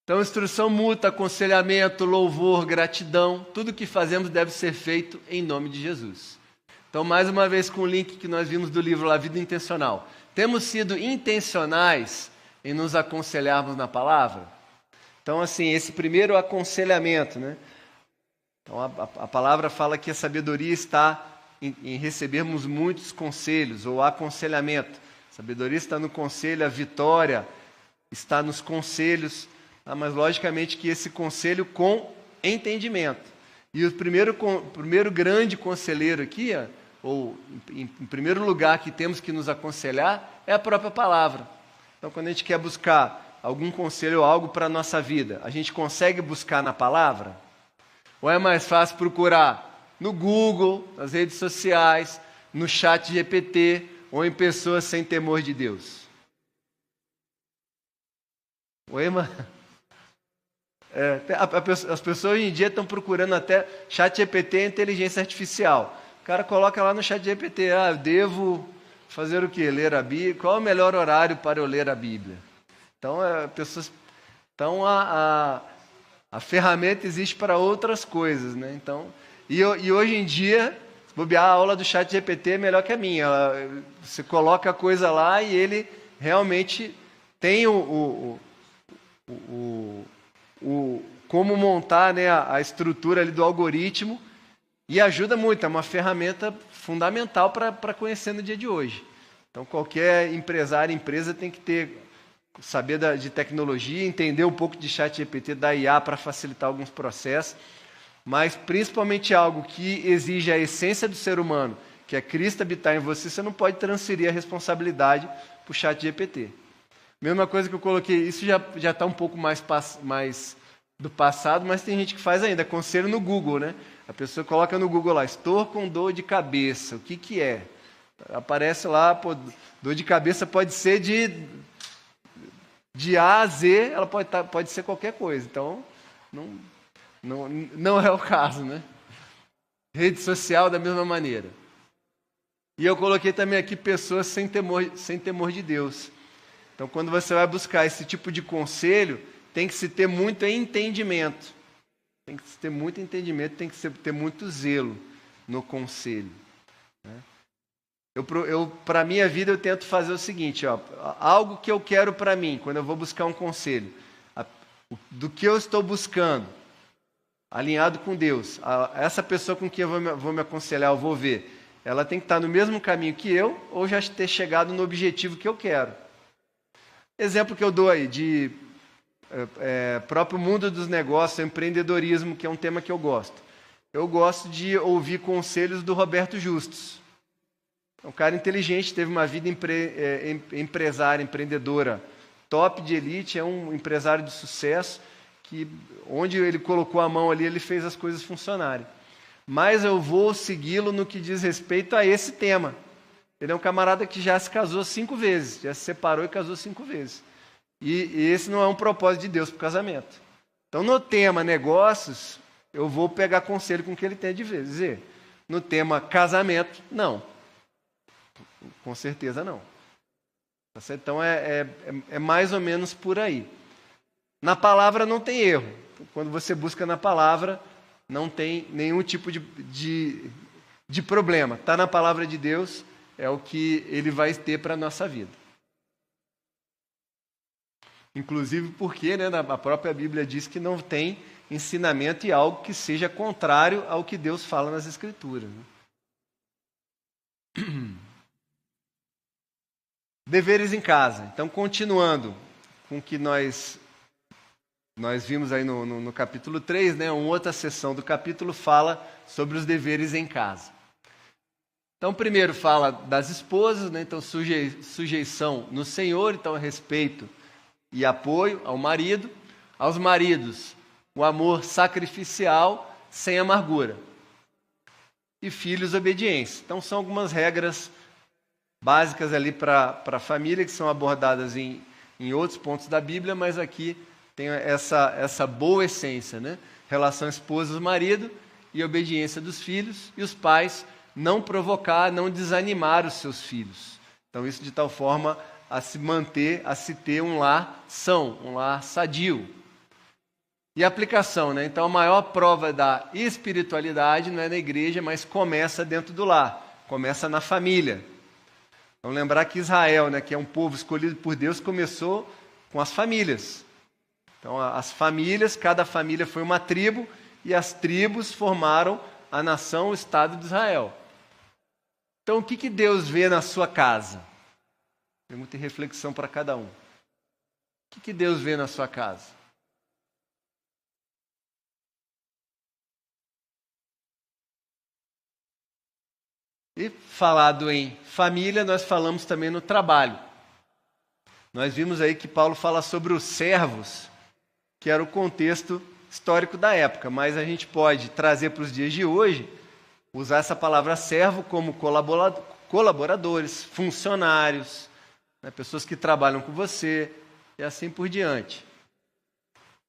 Então, instrução mútua, aconselhamento, louvor, gratidão, tudo que fazemos deve ser feito em nome de Jesus. Então, mais uma vez com o link que nós vimos do livro lá, Vida Intencional. Temos sido intencionais em nos aconselharmos na palavra? Então, assim, esse primeiro aconselhamento, né? Então, a palavra fala que a sabedoria está em recebermos muitos conselhos, ou aconselhamento. A sabedoria está no conselho, a vitória está nos conselhos, mas logicamente que esse conselho com entendimento. E o primeiro grande conselheiro aqui, ou em primeiro lugar que temos que nos aconselhar, é a própria palavra. Então, quando a gente quer buscar algum conselho ou algo para a nossa vida, a gente consegue buscar na palavra? Ou é mais fácil procurar no Google, nas redes sociais, no chat GPT, ou em pessoas sem temor de Deus? Oi, mano? As pessoas hoje em dia estão procurando até chat GPT e inteligência artificial. O cara coloca lá no chat GPT, eu devo fazer o quê? Ler a Bíblia? Qual é o melhor horário para eu ler a Bíblia? Então, a ferramenta existe para outras coisas, né? Então, e hoje em dia, se bobear, a aula do chat GPT é melhor que a minha. Você coloca a coisa lá e ele realmente tem como montar, né, a estrutura ali do algoritmo e ajuda muito, é uma ferramenta fundamental para conhecer no dia de hoje. Então, qualquer empresário, empresa tem que saber de tecnologia, entender um pouco de chat GPT, da IA para facilitar alguns processos, mas principalmente algo que exige a essência do ser humano, que é Cristo habitar em você, você não pode transferir a responsabilidade para o chat GPT. Mesma coisa que eu coloquei, isso já está um pouco mais do passado, mas tem gente que faz ainda, conselho no Google, né? A pessoa coloca no Google lá, estou com dor de cabeça, o que é? Aparece lá, dor de cabeça pode ser de A a Z, ela pode ser qualquer coisa, então não é o caso, né? Rede social da mesma maneira. E eu coloquei também aqui pessoas sem temor de Deus. Então, quando você vai buscar esse tipo de conselho, tem que se ter muito entendimento. Tem que se ter muito entendimento, tem que ter muito zelo no conselho. Né? Para a minha vida, eu tento fazer o seguinte, algo que eu quero para mim, quando eu vou buscar um conselho, do que eu estou buscando, alinhado com Deus, essa pessoa com quem eu vou me aconselhar, eu vou ver, ela tem que estar no mesmo caminho que eu, ou já ter chegado no objetivo que eu quero. Exemplo que eu dou aí, de próprio mundo dos negócios, empreendedorismo, que é um tema que eu gosto. Eu gosto de ouvir conselhos do Roberto Justus. É um cara inteligente, teve uma vida empresária, empreendedora, top de elite, é um empresário de sucesso, que onde ele colocou a mão ali, ele fez as coisas funcionarem. Mas eu vou segui-lo no que diz respeito a esse tema. Ele é um camarada que já se casou 5 vezes, já se separou e casou 5 vezes. E esse não é um propósito de Deus para o casamento. Então, no tema negócios, eu vou pegar conselho com o que ele tem a dizer. No tema casamento, não. Com certeza não. Tá certo? Então é mais ou menos por aí. Na palavra não tem erro. Quando você busca na palavra, não tem nenhum tipo de problema. Está na palavra de Deus, é o que ele vai ter para a nossa vida. Inclusive porque, né, a própria Bíblia diz que não tem ensinamento e algo que seja contrário ao que Deus fala nas Escrituras. Né? Deveres em casa. Então, continuando com o que nós vimos aí no capítulo 3, né, uma outra seção do capítulo fala sobre os deveres em casa. Então, primeiro fala das esposas, né, então sujeição no Senhor, então respeito e apoio ao marido. Aos maridos, o amor sacrificial sem amargura. E filhos, obediência. Então, são algumas regras básicas ali para a família, que são abordadas em outros pontos da Bíblia, mas aqui tem essa boa essência, né? Relação esposa-marido e obediência dos filhos, e os pais não provocar, não desanimar os seus filhos. Então, isso de tal forma a se manter, a se ter um lar são, um lar sadio. E a aplicação, né? Então, a maior prova da espiritualidade não é na igreja, mas começa dentro do lar, começa na família. Vamos lembrar que Israel, né, que é um povo escolhido por Deus, começou com as famílias. Então, as famílias, cada família foi uma tribo, e as tribos formaram a nação, o Estado de Israel. Então, o que Deus vê na sua casa? Pergunta e reflexão para cada um. O que Deus vê na sua casa? E falado em família, nós falamos também no trabalho. Nós vimos aí que Paulo fala sobre os servos, que era o contexto histórico da época, mas a gente pode trazer para os dias de hoje, usar essa palavra servo como colaboradores, funcionários, né, pessoas que trabalham com você e assim por diante.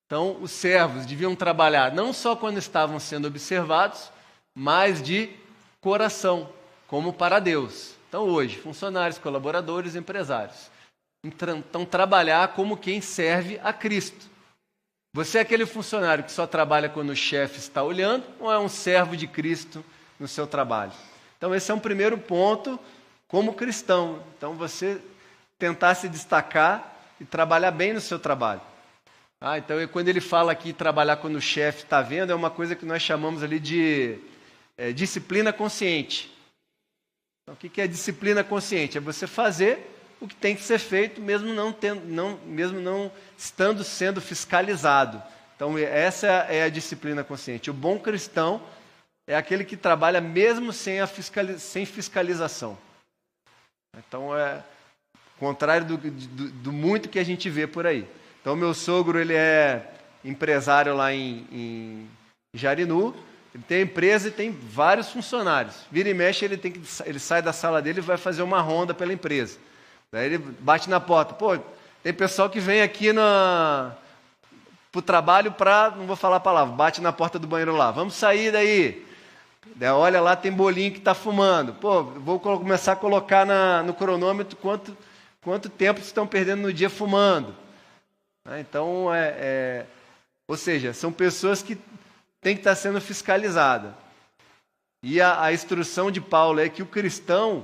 Então, os servos deviam trabalhar não só quando estavam sendo observados, mas de coração, como para Deus. Então, hoje, funcionários, colaboradores, empresários. Então, trabalhar como quem serve a Cristo. Você é aquele funcionário que só trabalha quando o chefe está olhando, ou é um servo de Cristo no seu trabalho? Então, esse é um primeiro ponto como cristão. Então, você tentar se destacar e trabalhar bem no seu trabalho. Então, quando ele fala aqui trabalhar quando o chefe está vendo, é uma coisa que nós chamamos ali de disciplina consciente. Então, o que é disciplina consciente? É você fazer o que tem que ser feito, mesmo não estando sendo fiscalizado. Então, essa é a disciplina consciente. O bom cristão é aquele que trabalha mesmo sem fiscalização. Então, é contrário do muito que a gente vê por aí. Então, meu sogro, ele é empresário lá em Jarinu. Ele tem empresa e tem vários funcionários. Vira e mexe, ele sai da sala dele e vai fazer uma ronda pela empresa. Daí ele bate na porta. Pô, tem pessoal que vem aqui para o trabalho não vou falar a palavra, bate na porta do banheiro lá. Vamos sair daí. Daí, olha lá, tem bolinho que está fumando. Pô, vou começar a colocar no cronômetro quanto tempo estão perdendo no dia fumando. Então, ou seja, são pessoas que têm que estar sendo fiscalizadas. E a instrução de Paulo é que o cristão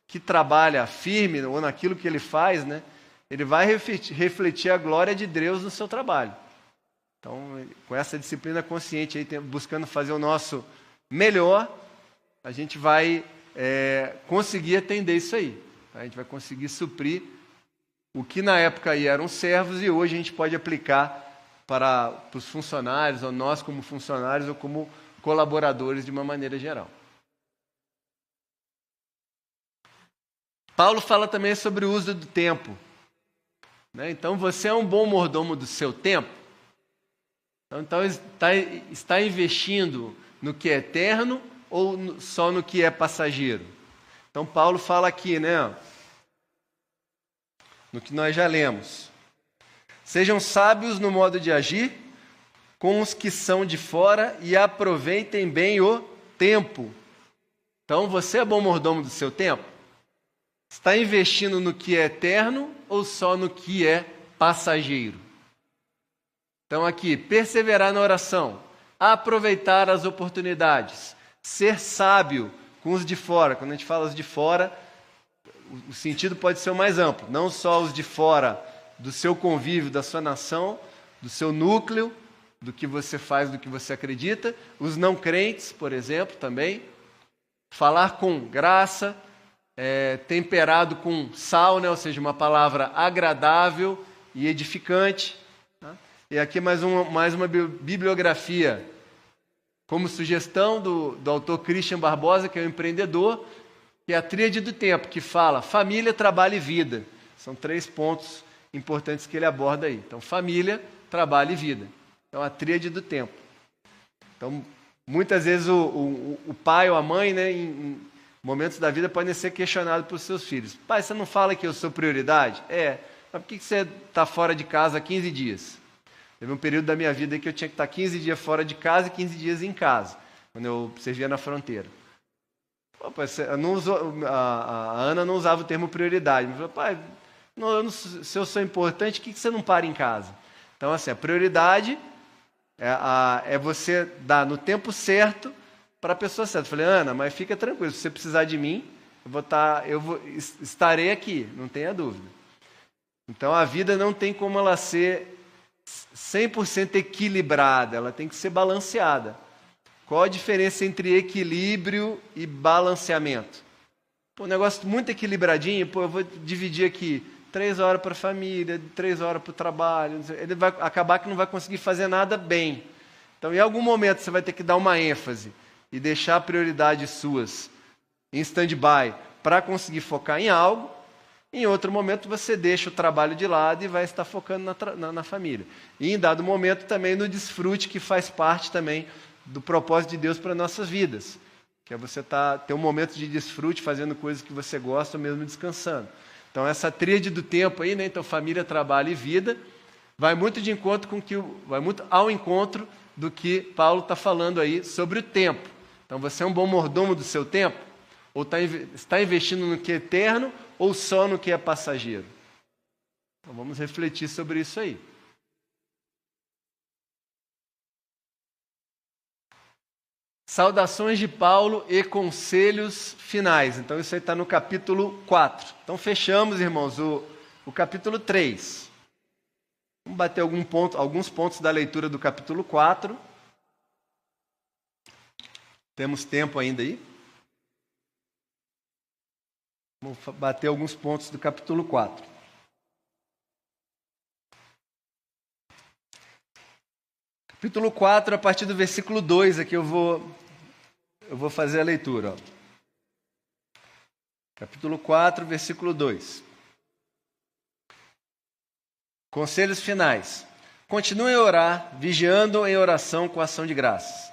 que trabalha firme ou naquilo que ele faz, né, ele vai refletir a glória de Deus no seu trabalho. Então, com essa disciplina consciente, aí, buscando fazer o nosso melhor, a gente vai conseguir atender isso aí. A gente vai conseguir suprir o que na época aí eram servos e hoje a gente pode aplicar para os funcionários, ou nós como funcionários, ou como colaboradores de uma maneira geral. Paulo fala também sobre o uso do tempo. Então, você é um bom mordomo do seu tempo? Então está investindo no que é eterno ou só no que é passageiro? Então, Paulo fala aqui, né, no que nós já lemos. Sejam sábios no modo de agir com os que são de fora e aproveitem bem o tempo. Então, você é bom mordomo do seu tempo? Está investindo no que é eterno ou só no que é passageiro? Então aqui, perseverar na oração, aproveitar as oportunidades, ser sábio com os de fora. Quando a gente fala os de fora, o sentido pode ser o mais amplo, não só os de fora do seu convívio, da sua nação, do seu núcleo, do que você faz, do que você acredita, os não crentes, por exemplo, também. Falar com graça, temperado com sal, né? Ou seja, uma palavra agradável e edificante. Tá? E aqui mais uma bibliografia, como sugestão do autor Christian Barbosa, que é um empreendedor, que é a tríade do tempo, que fala família, trabalho e vida. São 3 pontos importantes que ele aborda aí. Então, família, trabalho e vida. Então, a tríade do tempo. Então, muitas vezes o pai ou a mãe, né, em momentos da vida, podem ser questionados por seus filhos. Pai, você não fala que eu sou prioridade? Mas por que você está fora de casa há 15 dias? Teve um período da minha vida que eu tinha que estar 15 dias fora de casa e 15 dias em casa, quando eu servia na fronteira. Pô, pai, a Ana não usava o termo prioridade. Me falou, pai, se eu sou importante, por que você não para em casa? Então, assim, a prioridade é você dar no tempo certo para a pessoa certa. Eu falei, Ana, mas fica tranquilo, se você precisar de mim, estarei aqui, não tenha dúvida. Então, a vida não tem como ela ser 100% equilibrada, ela tem que ser balanceada. Qual a diferença entre equilíbrio e balanceamento? Um negócio muito equilibradinho, eu vou dividir aqui 3 horas para a família, 3 horas para o trabalho, ele vai acabar que não vai conseguir fazer nada bem. Então, em algum momento, você vai ter que dar uma ênfase e deixar prioridades suas em stand-by para conseguir focar em algo. Em outro momento, você deixa o trabalho de lado e vai estar focando na família. E, em dado momento, também no desfrute, que faz parte também do propósito de Deus para nossas vidas. Que é você ter um momento de desfrute, fazendo coisas que você gosta, ou mesmo descansando. Então, essa tríade do tempo aí, né? Então, família, trabalho e vida, vai muito ao encontro do que Paulo está falando aí sobre o tempo. Então, você é um bom mordomo do seu tempo? Ou está investindo no que é eterno, ou só no que é passageiro? Então, vamos refletir sobre isso aí. Saudações de Paulo e conselhos finais. Então, isso aí está no capítulo 4. Então, fechamos, irmãos, o capítulo 3. Vamos bater alguns pontos da leitura do capítulo 4. Temos tempo ainda aí? Vamos bater alguns pontos do capítulo 4. Capítulo 4, a partir do versículo 2, aqui eu vou fazer a leitura. Ó. Capítulo 4, versículo 2. Conselhos finais. Continuem a orar, vigiando em oração com ação de graças.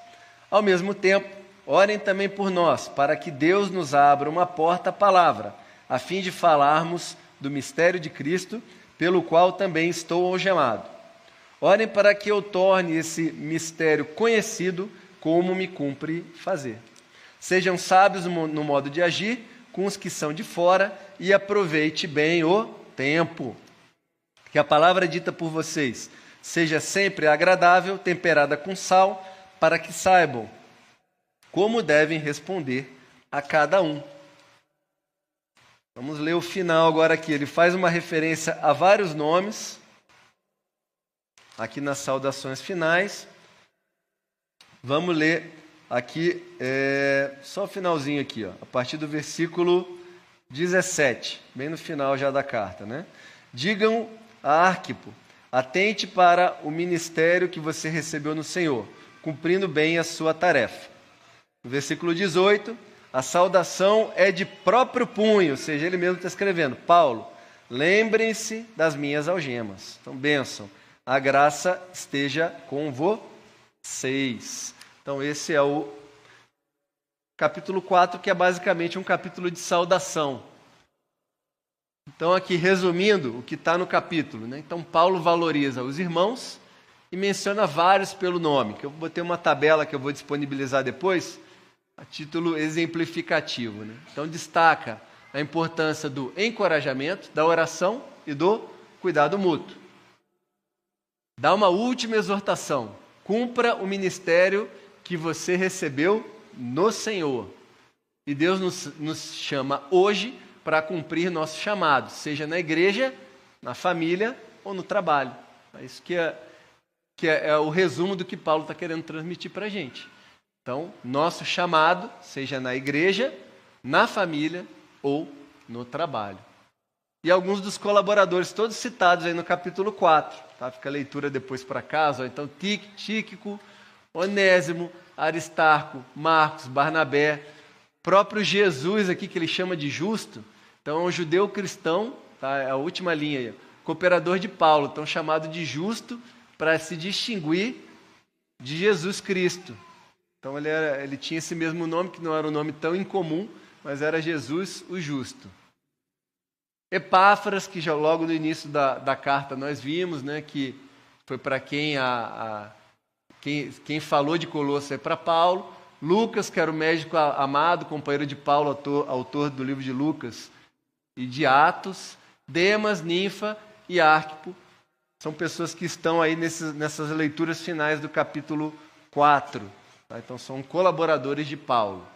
Ao mesmo tempo, orem também por nós, para que Deus nos abra uma porta à palavra, a fim de falarmos do mistério de Cristo, pelo qual também estou algemado. Orem para que eu torne esse mistério conhecido, como me cumpre fazer. Sejam sábios no modo de agir com os que são de fora e aproveite bem o tempo. Que a palavra dita por vocês seja sempre agradável, temperada com sal, para que saibam como devem responder a cada um. Vamos ler o final agora aqui. Ele faz uma referência a vários nomes, aqui nas saudações finais. Vamos ler aqui, só o finalzinho aqui, ó, a partir do versículo 17, bem no final já da carta, né? Digam a Arquipo, atente para o ministério que você recebeu no Senhor, cumprindo bem a sua tarefa. No versículo 18, a saudação é de próprio punho, ou seja, ele mesmo está escrevendo, Paulo, lembrem-se das minhas algemas. Então, bênção, a graça esteja com vocês. Então, esse é o capítulo 4, que é basicamente um capítulo de saudação. Então, aqui, resumindo o que está no capítulo, né? Então, Paulo valoriza os irmãos e menciona vários pelo nome, que eu botei uma tabela que eu vou disponibilizar depois, a título exemplificativo, né? Então, destaca a importância do encorajamento, da oração e do cuidado mútuo. Dá uma última exortação: cumpra o ministério que você recebeu no Senhor. E Deus nos chama hoje para cumprir nosso chamado, seja na igreja, na família ou no trabalho. É isso que é o resumo do que Paulo está querendo transmitir para a gente. Então, nosso chamado, seja na igreja, na família ou no trabalho. E alguns dos colaboradores, todos citados aí no capítulo 4, tá? Fica a leitura depois para casa. Então, Tíquico, Onésimo, Aristarco, Marcos, Barnabé, próprio Jesus aqui, que ele chama de justo. Então, é um judeu cristão, tá? É a última linha aí, cooperador de Paulo, então chamado de justo para se distinguir de Jesus Cristo. Então, ele tinha esse mesmo nome, que não era um nome tão incomum, mas era Jesus o justo. Epáfras, que já logo no início da carta nós vimos, né, que foi para quem falou de Colossos é para Paulo. Lucas, que era o médico amado, companheiro de Paulo, autor do livro de Lucas e de Atos. Demas, Ninfa e Arquipo são pessoas que estão aí nessas leituras finais do capítulo 4. Tá? Então, são colaboradores de Paulo.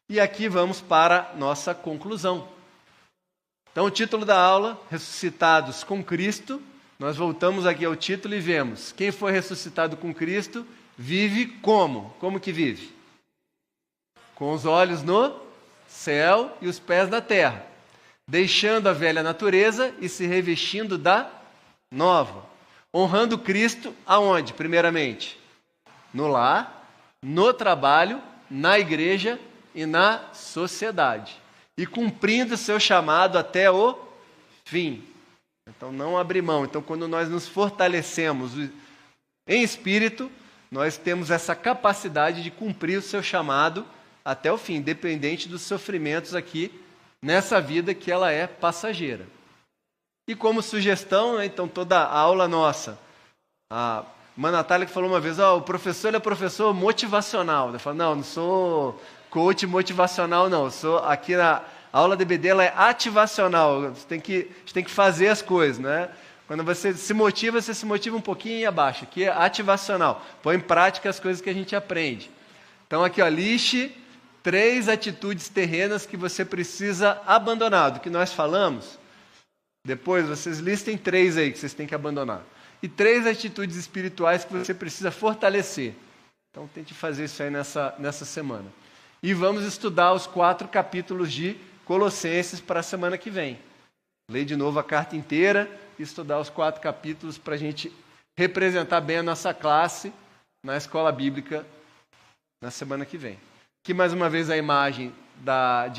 E aqui vamos para nossa conclusão. Então, o título da aula, Ressuscitados com Cristo. Nós voltamos aqui ao título e vemos: quem foi ressuscitado com Cristo vive como? Como que vive? Com os olhos no céu e os pés na terra, deixando a velha natureza e se revestindo da nova. Honrando Cristo aonde? Primeiramente, no lar, no trabalho, na igreja e na sociedade. E cumprindo seu chamado até o fim. Então, não abrir mão. Então, quando nós nos fortalecemos em espírito, nós temos essa capacidade de cumprir o seu chamado até o fim, independente dos sofrimentos aqui nessa vida que ela é passageira. E como sugestão, né, então toda a aula nossa, a irmã Natália que falou uma vez, o professor ele é professor motivacional. Eu falo, não sou coach motivacional não, aqui na aula da EBD ela é ativacional, a gente tem que fazer as coisas, né? Quando você se motiva um pouquinho e abaixo, aqui é ativacional, põe em prática as coisas que a gente aprende. Então aqui, liste 3 atitudes terrenas que você precisa abandonar. Do que nós falamos, depois vocês listem 3 aí que vocês têm que abandonar. E 3 atitudes espirituais que você precisa fortalecer. Então tente fazer isso aí nessa semana. E vamos estudar os 4 capítulos de Colossenses para a semana que vem. Ler de novo a carta inteira e estudar os 4 capítulos para a gente representar bem a nossa classe na escola bíblica na semana que vem. Aqui mais uma vez a imagem da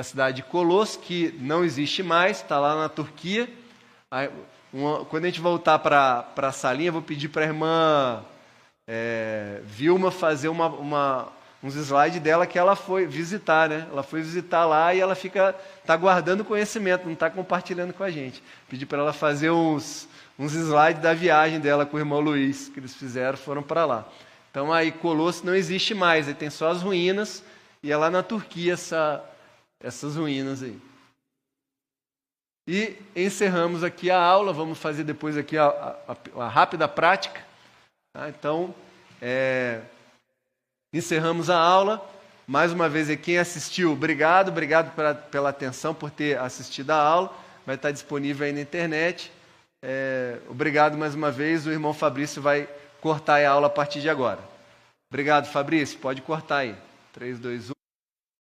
cidade de Colossos, que não existe mais, está lá na Turquia. Quando a gente voltar para a salinha, eu vou pedir para a irmã Vilma fazer uns slides dela que ela foi visitar, né? Ela foi visitar lá e ela está guardando conhecimento, não está compartilhando com a gente. Pedi para ela fazer uns slides da viagem dela com o irmão Luiz, que eles foram para lá. Então aí Colossos não existe mais, aí tem só as ruínas, e é lá na Turquia essas ruínas aí. E encerramos aqui a aula, vamos fazer depois aqui a rápida prática. Tá? Então, encerramos a aula. Mais uma vez, quem assistiu, obrigado pela atenção, por ter assistido a aula. Vai estar disponível aí na internet. Obrigado mais uma vez, o irmão Fabrício vai cortar a aula a partir de agora. Obrigado, Fabrício, pode cortar aí. 3, 2, 1.